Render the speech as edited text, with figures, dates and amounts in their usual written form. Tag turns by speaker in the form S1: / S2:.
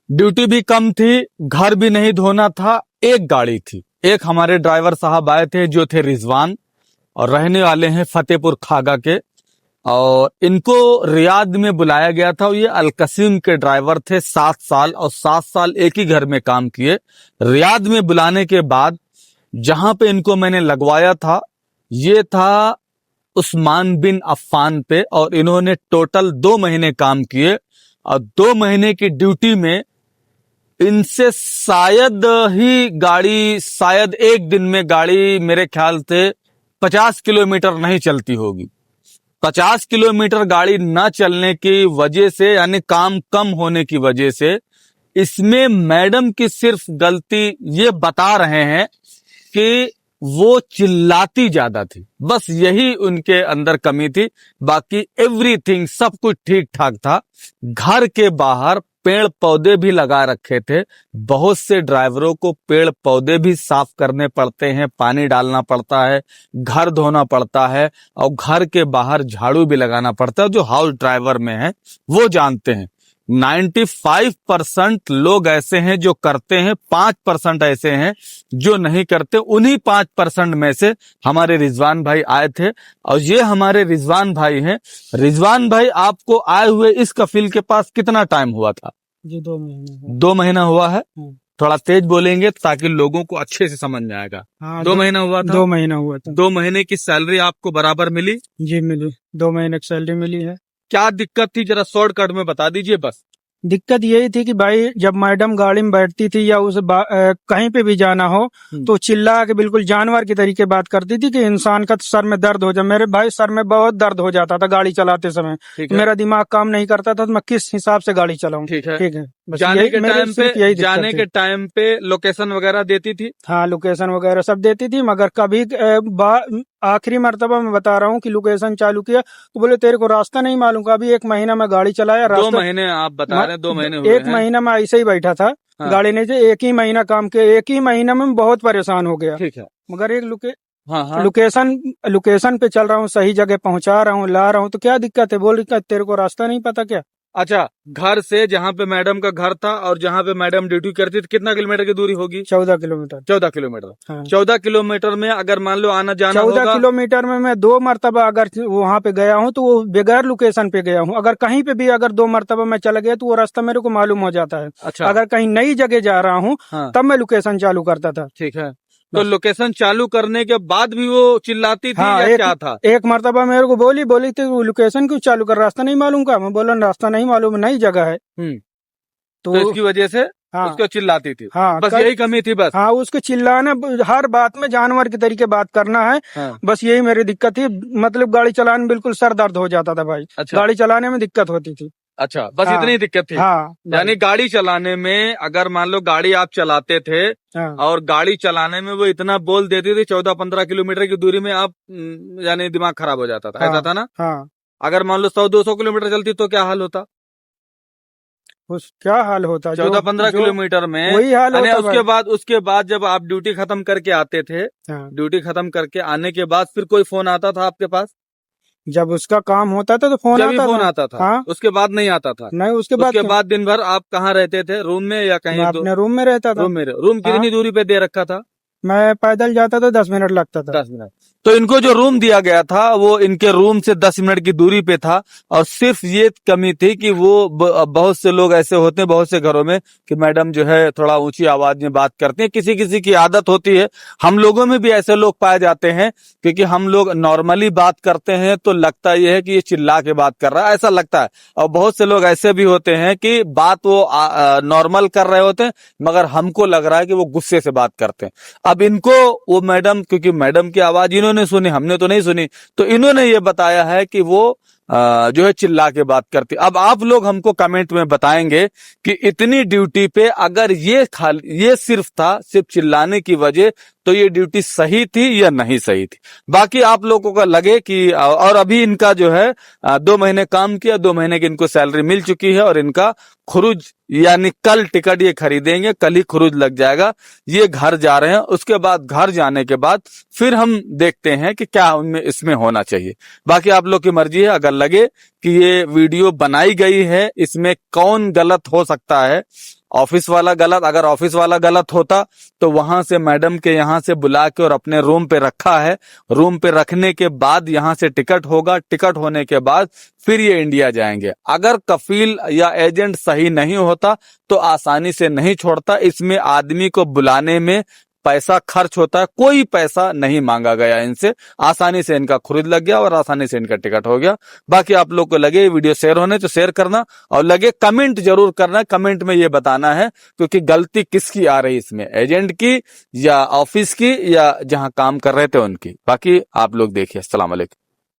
S1: Duty भी कम थी, घर भी नहीं धोना था, एक गाड़ी थी। एक हमारे ड्राइवर साहब आए थे जो थे रिजवान और रहने वाले हैं फतेहपुर खागा के, और इनको रियाद में बुलाया गया था। ये अलकसीम के ड्राइवर थे, 7 साल, और 7 साल एक ही घर में काम किए। रियाद में बुलाने के बाद जहां पे इनको मैंने लगवाया था ये था उस्मान बिन अफ़्फ़ान पे, और इन्होंने टोटल 2 महीने काम किए, और 2 महीने की ड्यूटी में इनसे शायद एक दिन में गाड़ी मेरे ख्याल से 50 किलोमीटर नहीं चलती होगी। 50 किलोमीटर गाड़ी ना चलने की वजह से, यानी काम कम होने की वजह से, इसमें मैडम की सिर्फ गलती ये बता रहे हैं कि वो चिल्लाती ज्यादा थी, बस यही उनके अंदर कमी थी। बाकी एवरीथिंग सब कुछ ठीक ठाक था। घर के बाहर पेड़ पौधे भी लगा रखे थे। बहुत से ड्राइवरों को पेड़ पौधे भी साफ करने पड़ते हैं, पानी डालना पड़ता है, घर धोना पड़ता है, और घर के बाहर झाड़ू भी लगाना पड़ता है। जो हाउस ड्राइवर में है वो जानते हैं। 95% लोग ऐसे हैं जो करते हैं, 5% ऐसे हैं जो नहीं करते। उन्हीं 5% में से हमारे रिजवान भाई आए थे, और ये हमारे रिजवान भाई हैं। रिजवान भाई, आपको आए हुए इस कफिल के पास कितना टाइम हुआ था?
S2: जी 2 महीने।
S1: 2 महीना हुआ है। थोड़ा तेज बोलेंगे ताकि लोगों को अच्छे से समझ में आएगा।
S2: हाँ,
S1: 2 महीना हुआ था।
S2: 2 महीना हुआ था।
S1: 2 महीने की सैलरी आपको बराबर मिली?
S2: जी मिली, 2 महीने की सैलरी मिली है।
S1: क्या दिक्कत थी, जरा शॉर्टकट में बता दीजिए बस।
S2: दिक्कत यही थी कि भाई जब मैडम गाड़ी में बैठती थी या कहीं पे भी जाना हो तो चिल्ला के बिल्कुल जानवर की तरीके बात करती थी कि इंसान का सर में दर्द हो जाए। मेरे भाई सर में बहुत दर्द हो जाता था गाड़ी चलाते समय, तो मेरा दिमाग काम नहीं करता था, तो मैं किस हिसाब से गाड़ी चलाऊं। ठीक है।
S1: जाने के टाइम पे लोकेशन वगैरह देती थी?
S2: हाँ, लोकेशन वगैरह सब देती थी, मगर कभी आखिरी मर्तबा मैं बता रहा हूँ कि लोकेशन चालू किया तो बोले तेरे को रास्ता नहीं मालूम का। अभी 1 महीना में गाड़ी चलाया,
S1: 2 महीने आप बता रहे हैं, 2 महीने हुए
S2: 1 महीना में ऐसे ही बैठा था। हाँ। गाड़ी नहीं थी, 1 ही महीना काम किया, 1 ही महीना में बहुत परेशान हो गया।
S1: ठीक है।
S2: मगर एक लोकेशन पे चल रहा हूँ, सही जगह पहुंचा रहा हूँ, ला रहा हूँ, तो क्या दिक्कत है? बोल रही तेरे को रास्ता नहीं पता क्या?
S1: अच्छा, घर से जहाँ पे मैडम का घर था और जहाँ पे मैडम ड्यूटी करती थी कितना किलोमीटर की दूरी होगी?
S2: 14 किलोमीटर।
S1: 14 किलोमीटर।
S2: हाँ।
S1: 14 किलोमीटर में अगर मान लो आना जाना
S2: 14 किलोमीटर में मैं 2 मरतबा अगर वहाँ पे गया हूँ तो वो बगैर लोकेशन पे गया हूँ। अगर कहीं पे भी अगर 2 मरतबा मैं चला गया तो वो रास्ता मेरे को मालूम हो जाता है।
S1: अच्छा।
S2: अगर कहीं नई जगह जा रहा हूँ तब मैं लोकेशन चालू करता था।
S1: ठीक है। तो लोकेशन चालू करने के बाद भी वो चिल्लाती थी?
S2: हाँ,
S1: या क्या था?
S2: एक मर्तबा मेरे को बोली थी लोकेशन क्यों चालू कर, रास्ता नहीं मालूम का? मैं बोला रास्ता नहीं मालूम, नई जगह है।
S1: तो इसकी वजह से उसको चिल्लाती थी।
S2: हाँ,
S1: बस यही कमी थी बस।
S2: हाँ, उसके चिल्लाना, हर बात में जानवर के तरीके बात करना है। हाँ। बस यही मेरी दिक्कत थी। मतलब गाड़ी चलाने में बिल्कुल सर दर्द हो जाता था भाई। अच्छा। गाड़ी चलाने में दिक्कत होती थी।
S1: अच्छा, बस हाँ, इतनी दिक्कत थी।
S2: हाँ,
S1: यानी गाड़ी चलाने में, अगर मान लो गाड़ी आप चलाते थे। हाँ। और गाड़ी चलाने में वो इतना बोल देती थी, 14-15 किलोमीटर की दूरी में आप यानी दिमाग खराब हो जाता था। हाँ, ऐसा था ना? हाँ। अगर मान लो 100-200 किलोमीटर चलती तो क्या हाल होता?
S2: क्या हाल होता?
S1: 14-15 किलोमीटर में
S2: वही हाल होता।
S1: उसके बाद जब आप ड्यूटी खत्म करके आते थे, ड्यूटी खत्म करके आने के बाद फिर कोई फोन आता था आपके पास?
S2: जब उसका काम होता था तो फोन
S1: आता था। हाँ? उसके बाद नहीं आता था?
S2: नहीं, उसके बाद
S1: दिन भर आप कहाँ रहते थे? रूम में या कहीं?
S2: अपने रूम में रहता था।
S1: रूम कितनी दूरी पे दे रखा था?
S2: मैं पैदल जाता था, 10 मिनट लगता था।
S1: 10 मिनट। तो इनको जो रूम दिया गया था वो इनके रूम से 10 मिनट की दूरी पे था। और सिर्फ ये कमी थी कि वो बहुत से लोग ऐसे होते हैं बहुत से घरों में कि मैडम जो है थोड़ा ऊंची आवाज में बात करते हैं। किसी किसी की आदत होती है, हम लोगों में भी ऐसे लोग पाए जाते हैं, क्योंकि हम लोग नॉर्मली बात करते हैं तो लगता यह है कि ये चिल्ला के बात कर रहा है, ऐसा लगता है। और बहुत से लोग ऐसे भी होते हैं कि बात वो नॉर्मल कर रहे होते हैं, मगर हमको लग रहा है कि वो गुस्से से बात करते हैं। अब इनको वो मैडम, क्योंकि मैडम की आवाज इन्होंने सुनी, हमने तो नहीं सुनी, तो इन्होंने ये बताया है कि वो जो है चिल्ला के बात करती। अब आप लोग हमको कमेंट में बताएंगे कि इतनी ड्यूटी पे अगर ये सिर्फ चिल्लाने की वजह, तो ये ड्यूटी सही थी या नहीं सही थी? बाकी आप लोगों का लगे कि, और अभी इनका जो है 2 महीने काम किया, 2 महीने की इनको सैलरी मिल चुकी है, और इनका खुरुज यानी कल टिकट ये खरीदेंगे, कल ही खुरुज लग जाएगा। ये घर जा रहे हैं, उसके बाद घर जाने के बाद फिर हम देखते हैं कि क्या उनमें इसमें होना चाहिए। बाकी आप लोग की मर्जी है। अगर लगे कि ये वीडियो बनाई गई है, इसमें कौन गलत हो सकता है, ऑफिस वाला गलत, अगर ऑफिस वाला गलत होता तो वहां से मैडम के यहाँ से बुला के और अपने रूम पे रखा है, रूम पे रखने के बाद यहाँ से टिकट होगा, टिकट होने के बाद फिर ये इंडिया जाएंगे। अगर कफील या एजेंट सही नहीं होता तो आसानी से नहीं छोड़ता। इसमें आदमी को बुलाने में पैसा खर्च होता है, कोई पैसा नहीं मांगा गया इनसे, आसानी से इनका खरीद लग गया और आसानी से इनका टिकट हो गया। बाकी आप लोग को लगे ये वीडियो शेयर होने तो शेयर करना, और लगे कमेंट जरूर करना, कमेंट में ये बताना है क्योंकि गलती किसकी आ रही इसमें, एजेंट की या ऑफिस की या जहां काम कर रहे थे उनकी। बाकी आप लोग देखिए। अस्सलाम वालेकुम।